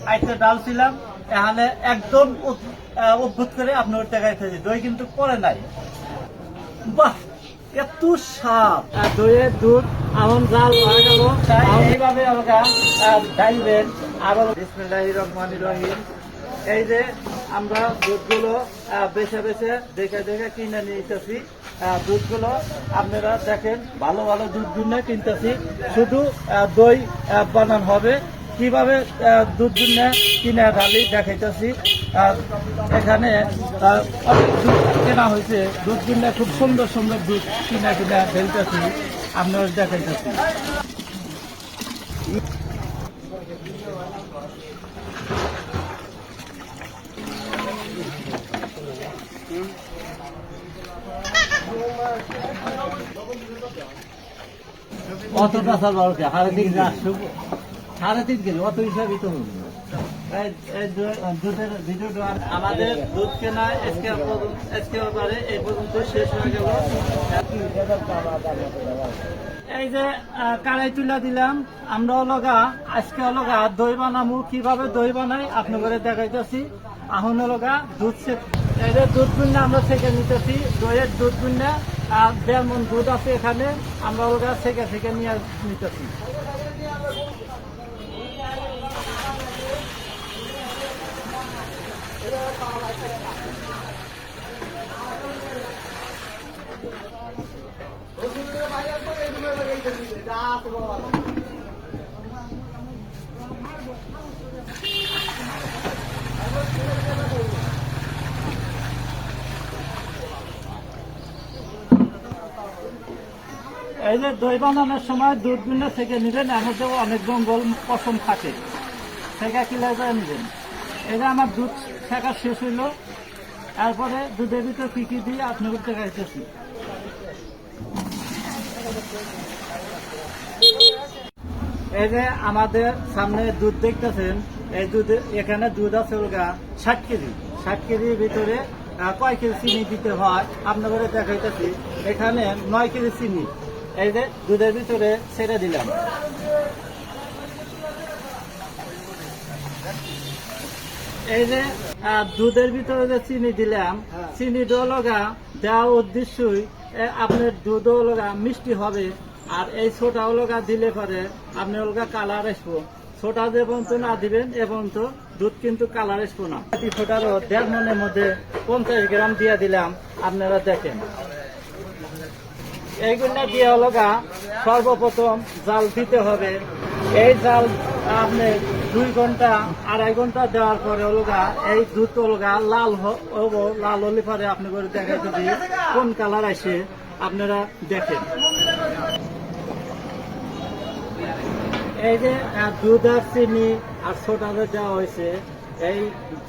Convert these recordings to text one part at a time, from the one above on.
আইতে ডাল ছিলাম এখানে একদম অদ্ভুত করে আপনার দেখাইতেছি দই কিন্তু পরে নাই। বাহ, এত স্বাদ দইয়ের দুধ এমন জাল হয়ে গেল। এইভাবে আমরা ডাইবেন আবার। বিসমিল্লাহির রহমানির রহিম। এই যে আমরা দুধগুলো বেছে বেছে দেখে দেখে কিনে নিতেছি। দুধগুলো আপনারা দেখেন, ভালো ভালো দুধ কিনে কিনতেছি। শুধু দই বানানো হবে, কিভাবে দুধ কিনে ঢালি দেখাইতেছি। এখানে অনেক দুধ কেনা হয়েছে, দুধ কিনে খুব সুন্দর সুন্দর দুধ কিনে ঢেলতেছি, আপনারা দেখাইতেছি। অতটা সার সাড়ে তিন কেজি অত হিসাবই তো দুধের ভিডিওটা আমাদের দুধ কেনা একেবারে এই পর্যন্ত শেষ হয়ে গেল। এই যে কারাই তুলা দিলাম আমরা লগা আজকে লগা দই বানাবো। কিভাবে দই বানাই আপনাদের দেখাইতেছি। এখন লগা দুধ এই যে দুধ গুন্না আমরা সেকে নিতেছি। দইয়ের দুধ গুন্না 1.5 মণ দুধ আছে এখানে, আমরা লগা সেকে নিয়ে নিতেছি। এই যে দই বানানোর সময় দুধ গুলো থেকে নেবেন, এর মধ্যেও অনেক জঙ্গল পশম থাকে, সেটা কিলে করে নেবেন। এই যে আমার দুধ শেখা শেষ হইল, তারপরে দুধের ভিতরে কি কি দিয়ে আপনাদের দেখাইতেছি। এই যে আমাদের সামনে দুধ দেখতেছেন, এই দুধ এখানে দুধ আছে 60 কেজি। 60 কেজির ভিতরে কয় কেজি চিনি দিতে হয় আপনাদের দেখাইতেছি। এখানে 9 কেজি চিনি এই যে দুধের ভিতরে ছেড়ে দিলাম। এই যে দুধের ভিতরে যে চিনি দিলাম, চিনি লগা দেওয়ার উদ্দেশ্যই আপনার দুধও লগা মিষ্টি হবে। আর এই ছোটাও লগা দিলে পরে আপনার লগা কালার আসবো। ছোটা যে পর্যন্ত না দিবেন এ পর্যন্ত দুধ কিন্তু কালার আসবো না। ছোটারও 1.5 মণের মধ্যে 50 গ্রাম দিয়ে দিলাম, আপনারা দেখেন। এইগুলো দিয়ে লগা সর্বপ্রথম জাল দিতে হবে। এই জাল আপনি 2 ঘন্টা 2.5 ঘন্টা দেওয়ার পরে লগা এই দুধ লগা লাল হবো। লাল হলে পরে আপনি করে দেখাইতে দিয়ে কোন কালার আসে আপনারা দেখেন। এই যে দুধ আর চিনি আর ছোটা দেওয়া হয়েছে, এই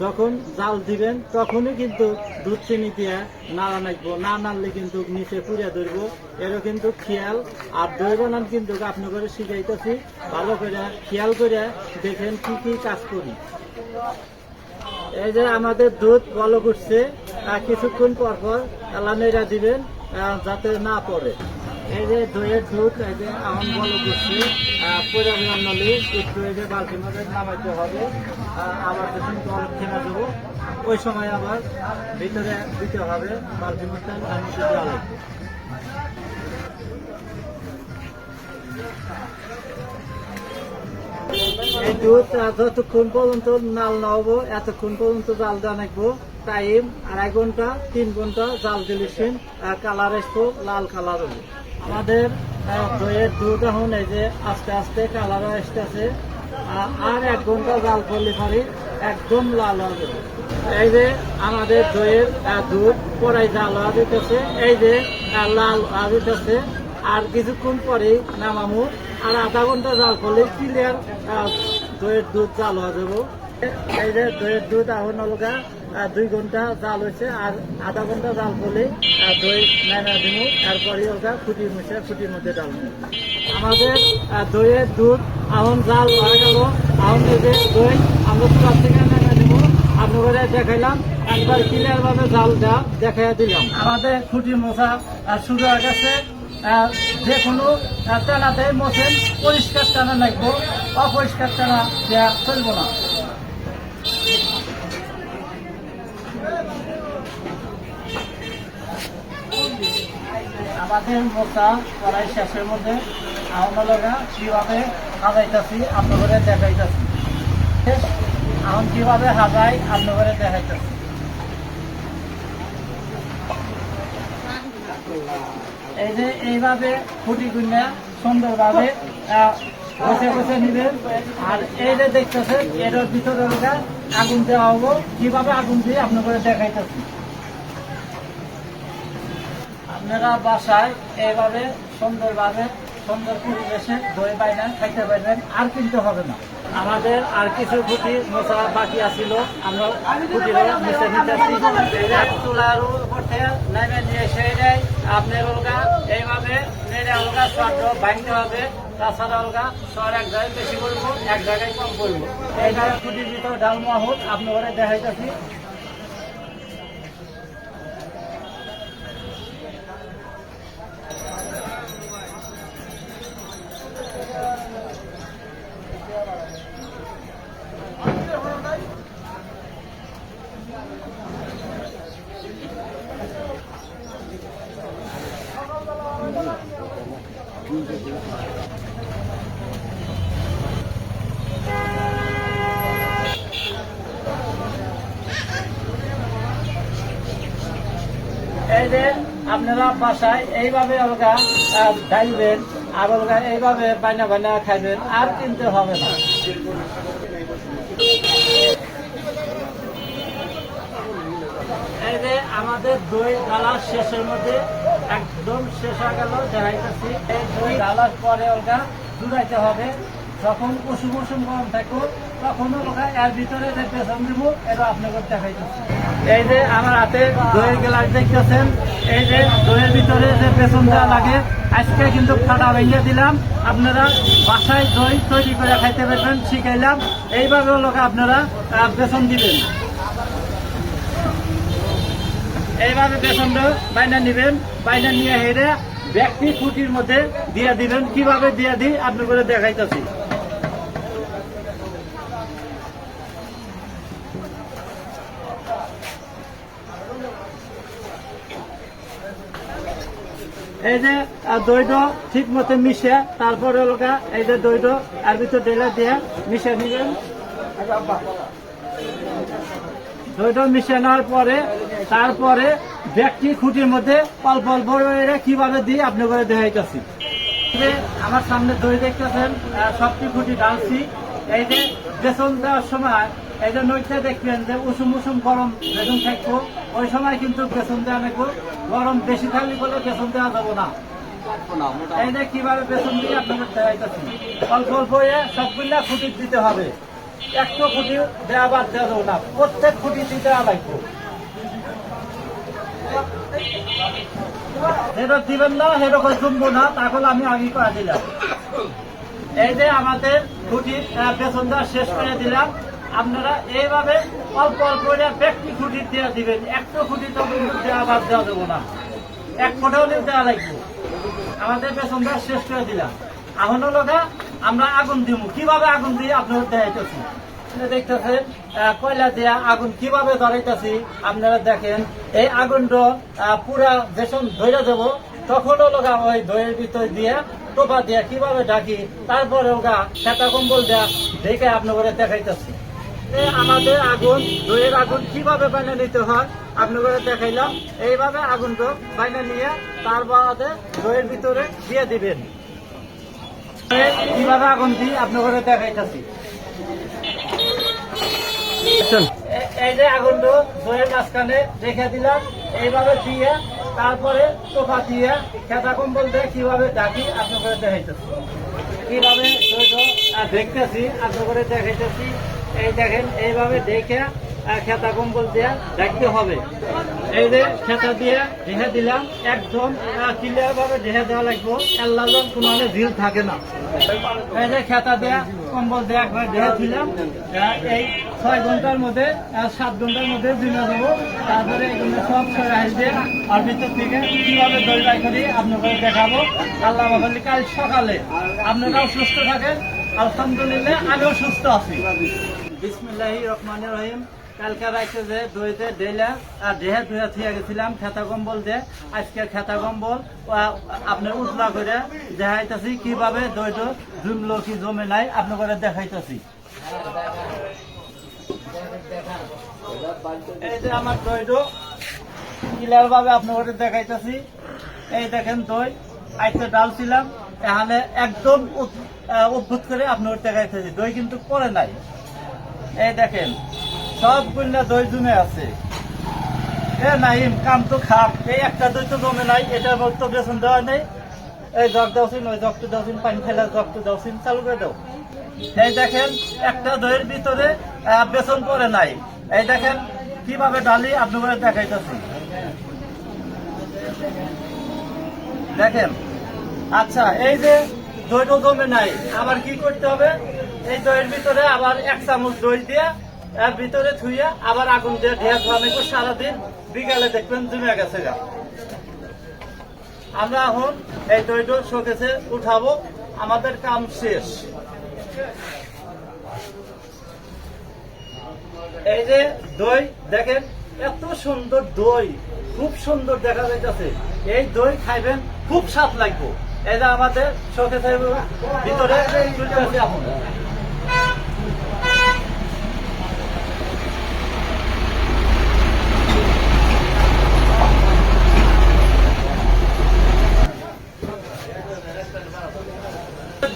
যখন জাল দিবেন তখনই কিন্তু দুধ চিনি দিয়ে নাড়া নাড়বো, না নাড়লে কিন্তু নিচে পুড়ে ধরবো। এরও কিন্তু খেয়াল। আর দই বানান কিন্তু আপনি করে শিখাইতেছি, ভালো করে খেয়াল করে দেখেন কি কি কাজ করি। এই যে আমাদের দুধ বলো করছে, কিছুক্ষণ পর পর এলামেরা দিবেন যাতে না পড়ে। এই যে দইয়ের দুধ এই যে এখন বলো করছে, পরিমাণ নলে একটু এই যে বালতির মধ্যে নামাইতে হবে। আবার যখন জল থেমে দেবো ওই সময় আবার ভিতরে দিতে হবে, বালতির মধ্যে নামিয়ে দেওয়া লাগবে। এই দুধ যতক্ষণ পর্যন্ত নাল না হবো এতক্ষণ পর্যন্ত জাল দেওয়া নাকবো। টাইম 2.5 ঘন্টা 3 ঘন্টা জাল দিলেছেন, কালার আসবো, লাল কালার হবো। আমাদের দইয়ের দুধ এখন এই যে আস্তে আস্তে কালার আসতেছে। আর 1 ঘন্টা জাল করলে পারি একদম লাল হবে। এই যে আমাদের দইয়ের দুধ পরে জাল হওয়া দিতেছে, এই যে লাল হওয়া দিতেছে। আর কিছুক্ষণ পরেই নামামু। আর 1/2 ঘন্টা জাল করলে ক্লিয়ার দইয়ের দুধ জাল হওয়া যাবো। এই যে দইয়ের দুধ এখন লগা 2 ঘন্টা জাল হয়েছে, আর 1/2 ঘন্টা জাল করলে দই নামা দিব। তারপরে ওটা খুঁটির মধ্যে ডালবো। আমাদের দইয়ের দুধ এখন জাল হয়ে গেল। এখন এই যে দই আমরা চুলার থেকে নামা দিব, আপনাদের দেখাইলাম। একবার ক্লিয়ার ভাবে জাল দেখাইয়া দিলাম। আমাদের খুঁটি মশা শুরু হয়ে গেছে। যে কোনো টানাতে মোছেন, পরিষ্কার টানা লাগবো, অপরিষ্কার টানা দেওয়া চলবো না। আমাদের মোটা কড়াই শেষের মধ্যে আমরা লগা কিভাবে হাজাইতেছি আপনাদের দেখাইতেছি। এখন কিভাবে হাজাই আপনাদের দেখাইতেছি। এই যে এইভাবে খুঁটি গুণা সুন্দরভাবে বসে বসে নিবেন। আর এই যে দেখতেছেন এটার ভিতরে আগুন দেওয়া হবো, কিভাবে আগুন দিয়ে আপনাদের দেখাইতেছি। আপনারা বাসায় এইভাবে সুন্দরভাবে সুন্দর পরিবেশে দই বাইনা খাইতে পারবেন, আর কিনতে হবে না। আমাদের আর কিছু খুঁটি মোছা বাকি আছিল, আমরা খুঁটিগুলো মুছে নিতেছি। চুলার উপর থেকে নেমে নিয়ে এসে আপনার ওলগা এইভাবে নেড়ে ওলগা সব বাইতে হবে। তাছাড়া ওলগা সর এক জায়গায় বেশি করবো, এক জায়গায় কম করবো। এইভাবে খুঁটির ভিতরে ডাল মাহুল আপনাদের দেখাইতেছি। এই যে আপনারা বাসায় এইভাবে অলগা ঢালবেন, আর অলগা এইভাবে বায়না বায়না খাইবেন, আর কিনতে হবে না। এই যে আমাদের দই ডালা শেষের মধ্যে একদম শেষ হয়ে গেল দেখাইতেছি। এই দই ডালার পরে অলগা জুড়াইতে হবে। যখন কুসুম কুসুম গরম থাকবো তখন অলগা এর ভিতরে যে বেসন দিব এটা আপনাদের দেখাইতেছি। এই যে আমার হাতে দইয়ের গ্লাস দেখতেছেন, এই যে দইয়ের ভিতরে যে বেসন দেওয়া লাগে আজকে কিন্তু ফাটা ভেঙে দিলাম। আপনারা বাসায় দই তৈরি করে খাইতে পারবেন, শিখাইলাম। এইভাবে অলগা আপনারা বেসন দিবেন। এইভাবে বেসনটা বাইনা নিবেন, বাইনা নিয়ে হেরে ব্যক্তি খুঁটির মধ্যে দিয়ে দিবেন। কিভাবে দিয়ে দিই আপনি করে দেখাইতেছি। এই যে দইটা ঠিক মতো মিশে তারপরে ওলগা এই যে দইটা আর ভিতর ঢেলে দিয়ে মিশে নিবেন। দইটা মিশে নেওয়ার পরে তারপরে ব্যক্তি খুঁটির মধ্যে অল্প অল্প কিভাবে দিই আপনি করে দেখাইতেছি। আমার সামনে দই দেখতেছেন, সবটি খুঁটি ডালছি। এই যে বেসন দেওয়ার সময় এই যে নইটা দেখবেন যে উষুম উষুম গরম বেসন থাকবো, ওই সময় কিন্তু বেসন দেওয়া নেবো। গরম বেশি থাকলে বলে বেসন দেওয়া যাবো না। এই যে কিভাবে বেসন দিয়ে আপনাদের দেখাইতেছি। অল্প অল্প সবগুলা খুঁটি দিতে হবে, একটু খুঁটি দেওয়া বাদ দেওয়া যাবো না, প্রত্যেক খুঁটি দিতে লাগবে। সেটা দিবেন না, সেরকম জমবো না, তাহলে আমি আগে করে দিলাম। এই যে আমাদের খুঁটির বেসন দেওয়া শেষ করে দিলাম। আপনারা এইভাবে অল্প অল্প ব্যক্তি খুঁটি দিয়ে দিবেন, একটু খুঁটি তো দেওয়া বাদ দেওয়া যাবো না, এক ফোঁটা হলেও দেওয়া লাগবে। আমাদের বেসন দেওয়া শেষ করে দিলাম। এখন লগা আমরা আগুন দিব। কিভাবে আগুন দিয়ে আপনারা দেখাইতেছি। দেখতেছেন কয়লা দিয়া আগুন কিভাবে ধরাইতেছি আপনারা দেখেন। এই আগুনটা পুরা বেসন ধরে দেবো, তখন লগা ওই দইয়ের ভিতর দিয়ে টোপা দিয়া কিভাবে ঢাকি, তারপরে ওগা খেতা কম্বল দেয়া দেখে আপনাদের দেখাইতেছি। আমাদের আগুন দইয়ের আগুন কিভাবে বাইনা নিতে হয় আপনাদের দেখাইলাম। এইভাবে আগুনটা বাইনা নিয়ে তারপরে দইয়ের ভিতরে দিয়ে দিবেন। কিভাবে আগুন দিই আপনাদের দেখাইতেছি। এই যে আগুনটা দইয়ের মাঝখানে রেখে দিলাম, এইভাবে দিয়ে তারপরে টোপা দিয়ে খেতা কম্বল দিয়ে কিভাবে ঢাকি আপনাদের দেখাইতেছি। কিভাবে দেখতেছি আপনাদের দেখাইতেছি। এই দেখেন এইভাবে দেখে খেতা কম্বল দিয়ে ঢাকতে হবে। এই যে খেতা দিয়ে ঢেকে দিলাম, একদম ক্লিয়ার ভাবে ঢেকে দেওয়া লাগবে, আল্লাহ কোনো ঝিল থাকে না। এই যে খেতা দিয়ে কম্বল দিয়ে একবার ঢেকে দিলাম। এই 6 ঘন্টার মধ্যে 7 ঘন্টার মধ্যে দিনে দেবো। তারপরে এগুলো সব সরে আসবে। আর ভিতর থেকে কিভাবে দই বাই করি আপনাদের দেখাবো। আল্লাহ বলি কাল সকালে আপনারাও সুস্থ থাকেন। আলহামদুলিল্লাহ আমিও সুস্থ আছি। বিসমিল্লাহির রহমানির রহিম। কালকে রাইতে যে দইতে ডেলা দেহে ধুয়া থুয়া গেছিলাম খেতা কম্বল দিয়ে। আজকে খেতা কম্বল আপনার উতলা করে দেখাইতেছি কিভাবে দইটা জমলো কি জমে নাই আপনার করে দেখাইতেছি। এই যে আমার দইটা ক্লিয়ার ভাবে আপনার করে দেখাইতেছি। এই দেখেন দই আজকে ডাল ছিলাম এখানে একদম অদ্ভুত করে আপনার দেখাইতেছি। দই কিন্তু পরে নাই। এই দেখেন সব গুলা দই জমে আছে। এ নাইম কাম তো খাপ, এই একটা দই তো জমে নাই, এটার মতো বেসন দেওয়া নেই। এই জগ দাওছিন, ওই জগটা দাওছিন, পানি ফেলে জগটা দাওছিন, চালু করে দাও। এই দেখেন একটা দইয়ের ভিতরে বেসন পরে নাই। এই দেখেন কিভাবে ডালি আপনাদের দেখাইতেছি। দেখেন আচ্ছা, এই যে দইটা জমে নাই, আবার কি করতে হবে? এই দইয়ের ভিতরে আবার 1 চামচ দই দিয়ে এর ভিতরে থুইয়া আবার আগুন দিয়ে ঢেয়া ধোয়ানো সারাদিন, বিকালে দেখবেন জমে গেছে গা। আমরা এখন এই দইটা শোকেসে উঠাবো, আমাদের কাম শেষ। এই যে দই দেখেন এত সুন্দর দই, খুব সুন্দর দেখা যাইতেছে। এই দই খাইবেন খুব স্বাদ লাগবে। এই যে আমাদের শোকেসের ভিতরে তুলতেছি এখন।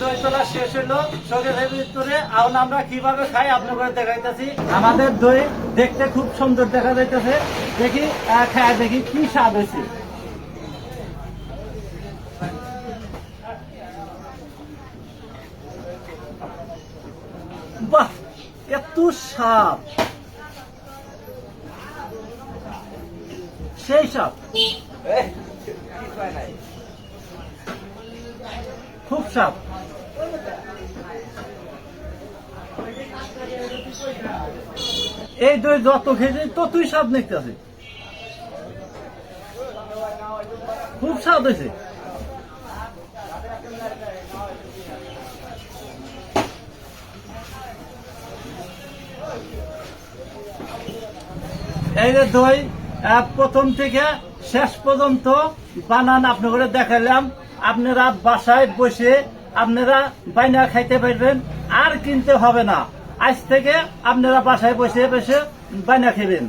দই তোলা শেষ হলো শোকেসের ভিতরে। এখন আমরা কিভাবে খাই আপনাদের দেখাইতেছি। আমাদের দই দেখতে খুব সুন্দর দেখা যাইতেছে। দেখি খায় দেখি কি স্বাদ হয়েছে। বাহ, এত স্বাদ, সেই স্বাদ, খুব স্বাদ। এই দই যত খেয়েছে ততই স্বাদ নিতেছে, খুব স্বাদ হয়েছে। এই যে দই প্রথম থেকে শেষ পর্যন্ত বানান আপনাদের দেখালাম। আপনারা বাসায় বসে আপনারা বাইনা খাইতে পারবেন, আর কিনতে হবে না। আজ থেকে আপনারা বাসায় বসে বসে বাইনা খাবেন।